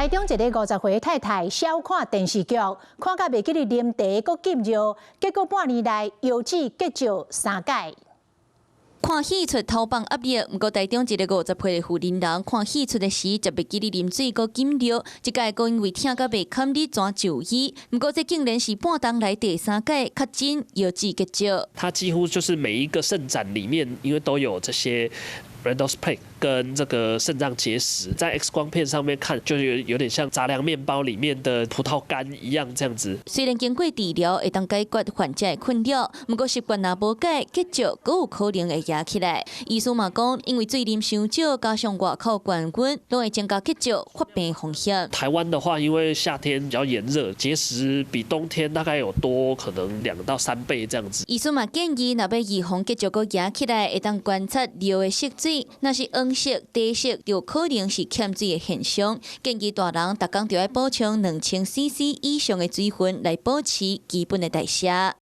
台中一個50歲太太小看電視劇，看甲袂記哩啉茶，閣禁藥，結果半年來腰子結石3解。看戲出頭棒壓力，不過台中一個50歲的婦人人看戲出的時，就袂記哩啉水閣禁藥，這屆閣因為疼甲袂堪哩轉就醫，不過這竟然是半冬來第3解確診腰子結石。它幾乎就是每一個腎膽裡面，因為都有這些 Bredose plaque 跟這個腎臟結石，在 X 光片上面看，就有點像雜糧麵包裡面的葡萄乾一樣這樣子。雖然經過治療會當解決患者的困擾，不過習慣若無改，結石閣有可能會壓起來。醫師嘛講，因為水啉傷少，加上外口懸溫，都會增加結石發病風險。台灣的話，因為夏天比較炎熱，結石比冬天大概有多可能2到3倍這樣子。醫師嘛建議，若要預防結石閣壓起來，會當觀察尿的色水，若是黃色、低色，就可能是欠水的現象。建議大人逐工就要補充2000cc 以上的水分來保持基本的代謝。